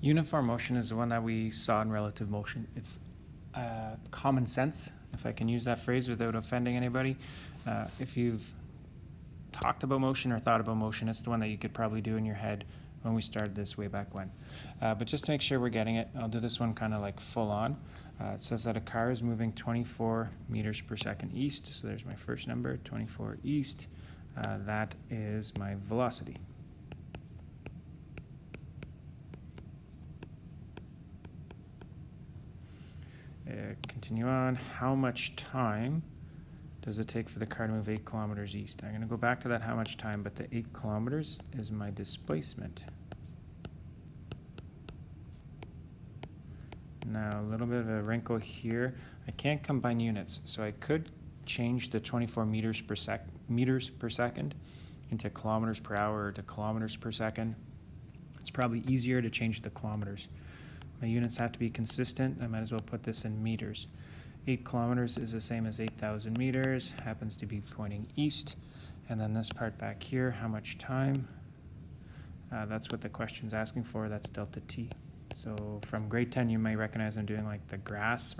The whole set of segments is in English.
Uniform motion is the one that we saw in relative motion. It's common sense, if I can use that phrase without offending anybody. If you've talked about motion or thought about motion, it's the one that you could probably do in your head when we started this way back when. But just to make sure we're getting it, I'll do this one kind of like full on. It says that a car is moving 24 meters per second east. So there's my first number, 24 east. That is my velocity. Continue on. How much time does it take for the car to move 8 kilometers east? I'm going to go back to that how much time, but the 8 kilometers is my displacement. Now, a little bit of a wrinkle here. I can't combine units, so I could change the 24 meters per second into kilometers per hour or to kilometers per second. It's probably easier to change the kilometers. My units have to be consistent. I might as well put this in meters. 8 kilometers is the same as 8,000 meters, happens to be pointing east. And then this part back here, how much time? That's what the question's asking for, that's delta t. So from grade 10, you may recognize I'm doing like the grasp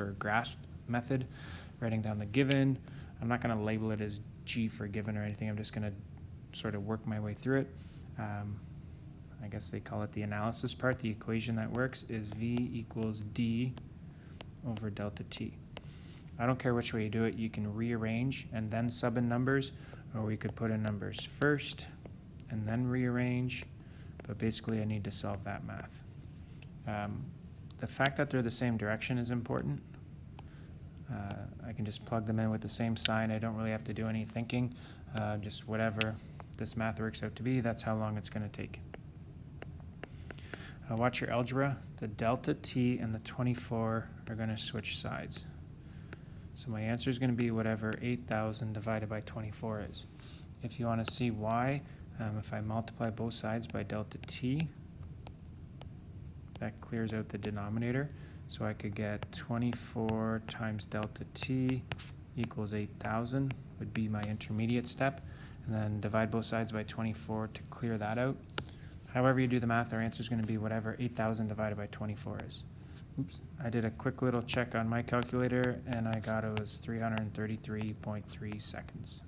method, writing down the given. I'm not gonna label it as G for given or anything, I'm just gonna sort of work my way through it. I guess they call it the analysis part. The equation that works is V equals D over delta T. I don't care which way you do it. You can rearrange and then sub in numbers, or we could put in numbers first and then rearrange, but basically I need to solve that math. The fact that they're the same direction is important. I can just plug them in with the same sign. I don't really have to do any thinking. Just whatever this math works out to be, that's how long it's going to take. Watch your algebra. The delta t and the 24 are going to switch sides. So my answer is going to be whatever 8,000 divided by 24 is. If you want to see why, if I multiply both sides by delta t, that clears out the denominator. So I could get 24 times delta t equals 8,000 would be my intermediate step. And then divide both sides by 24 to clear that out. However you do the math, our answer is going to be whatever 8,000 divided by 24 is. Oops, I did a quick little check on my calculator and I got it was 333.3 seconds.